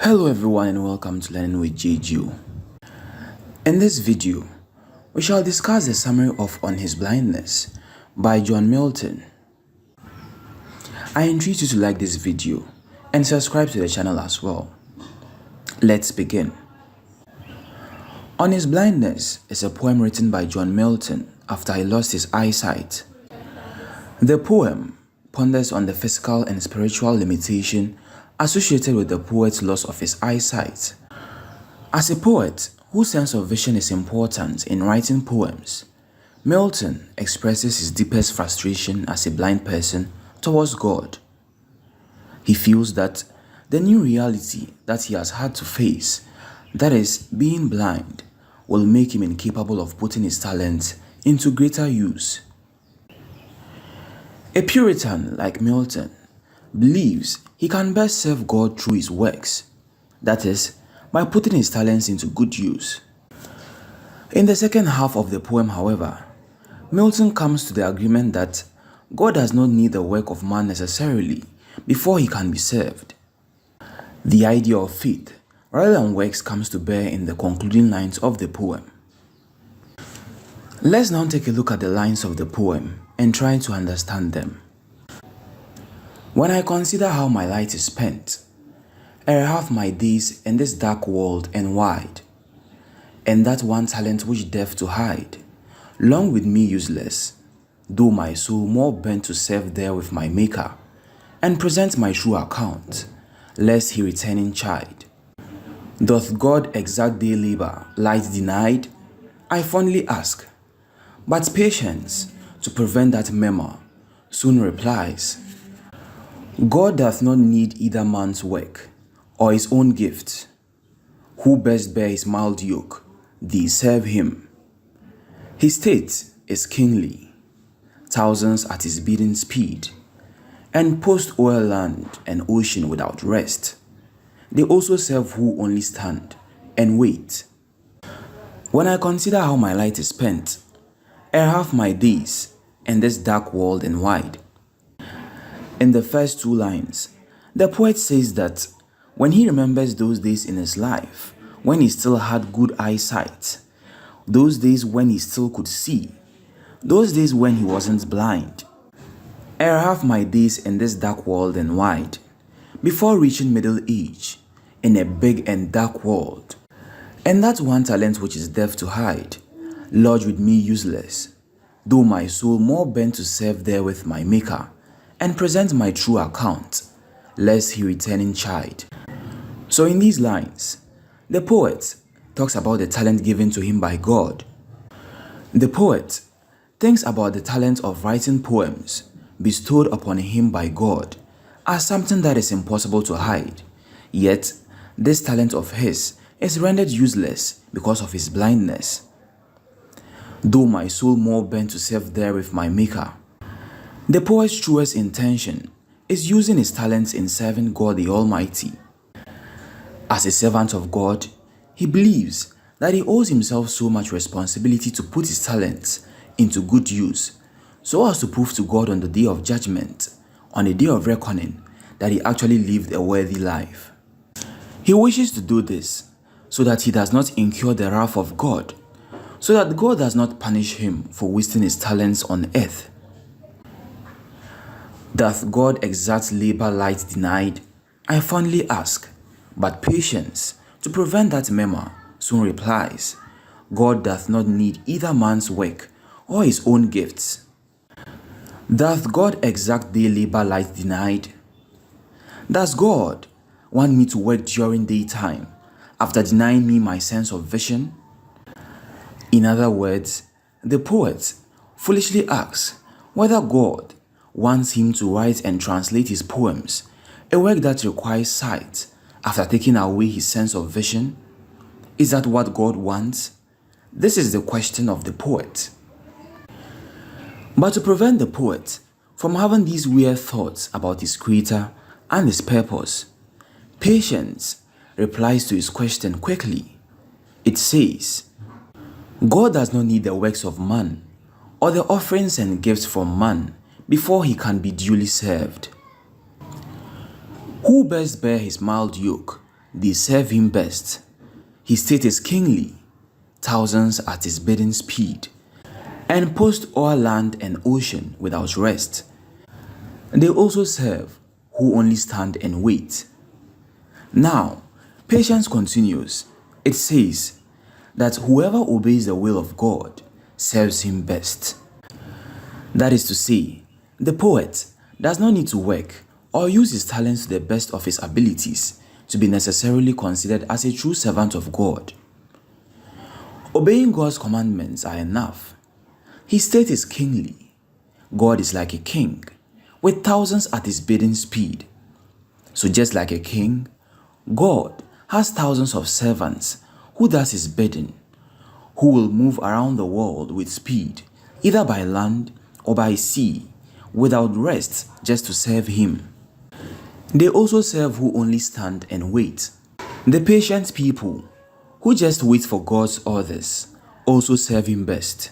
Hello everyone and welcome to Learning with JJu. In this video, we shall discuss the summary of On His Blindness by John Milton. I entreat you to like this video and subscribe to the channel as well. Let's begin. On His Blindness is a poem written by John Milton after he lost his eyesight. The poem ponders on the physical and spiritual limitation associated with the poet's loss of his eyesight. As a poet whose sense of vision is important in writing poems, Milton expresses his deepest frustration as a blind person towards God. He feels that the new reality that he has had to face, that is, being blind, will make him incapable of putting his talents into greater use. A Puritan like Milton believes he can best serve God through his works, that is, by putting his talents into good use. In the second half of the poem, however, Milton comes to the agreement that God does not need the work of man necessarily before he can be served. The idea of faith rather than works comes to bear in the concluding lines of the poem. Let's now take a look at the lines of the poem and try to understand them. When I consider how my light is spent, ere half my days in this dark world and wide, and that one talent which death to hide, long with me useless, though my soul more bent to serve there with my Maker, and present my true account, lest he returning chide. Doth God exact day labor, light denied? I fondly ask, but patience, to prevent that murmur, soon replies, God doth not need either man's work, or his own gift. Who best bear his mild yoke, these serve him. His state is kingly, thousands at his bidding speed, and post o'er land and ocean without rest. They also serve who only stand and wait. When I consider how my light is spent, ere half my days in this dark world and wide. In the first two lines, the poet says that when he remembers those days in his life, when he still had good eyesight, those days when he still could see, those days when he wasn't blind, ere half my days in this dark world and wide, before reaching middle age, in a big and dark world, and that one talent which is deaf to hide, lodged with me useless, though my soul more bent to serve there with my Maker, and present my true account, lest he returning chide. So in these lines, the poet talks about the talent given to him by God. The poet thinks about the talent of writing poems bestowed upon him by God as something that is impossible to hide, yet this talent of his is rendered useless because of his blindness. Though my soul more bent to serve there with my Maker, the poet's truest intention is using his talents in serving God the Almighty. As a servant of God, he believes that he owes himself so much responsibility to put his talents into good use, so as to prove to God on the day of judgment, on the day of reckoning, that he actually lived a worthy life. He wishes to do this so that he does not incur the wrath of God, so that God does not punish him for wasting his talents on earth. Doth God exact labor light denied? I fondly ask, but patience, to prevent that murmur, soon replies, God doth not need either man's work or his own gifts. Doth God exact day labor light denied? Does God want me to work during daytime after denying me my sense of vision? In other words, the poet foolishly asks whether God wants him to write and translate his poems, a work that requires sight, after taking away his sense of vision. Is that what God wants? This is the question of the poet. But to prevent the poet from having these weird thoughts about his creator and his purpose, patience replies to his question quickly. It says, God does not need the works of man or the offerings and gifts from man before he can be duly served. Who best bear his mild yoke, they serve him best. His state is kingly, thousands at his bidding speed, and post o'er land and ocean without rest. They also serve who only stand and wait. Now, patience continues. It says that whoever obeys the will of God serves him best. That is to say, the poet does not need to work or use his talents to the best of his abilities to be necessarily considered as a true servant of God. Obeying God's commandments are enough. His state is kingly. God is like a king, with thousands at his bidding speed. So just like a king, God has thousands of servants who does his bidding, who will move around the world with speed, either by land or by sea, without rest just to serve him. They also serve who only stand and wait. The patient people who just wait for God's orders also serve him best.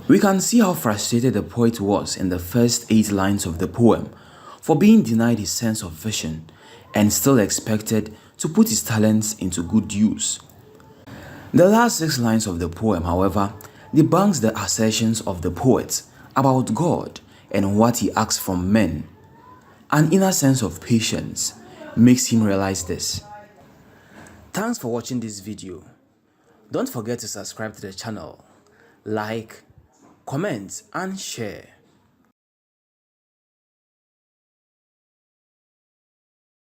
We can see how frustrated the poet was in the first 8 lines of the poem for being denied his sense of vision and still expected to put his talents into good use. The last 6 lines of the poem, however, debunks the assertions of the poet about God and what he asks from men. An inner sense of patience makes him realize this. Thanks for watching this video. Don't forget to subscribe to the channel, like, comment, and share.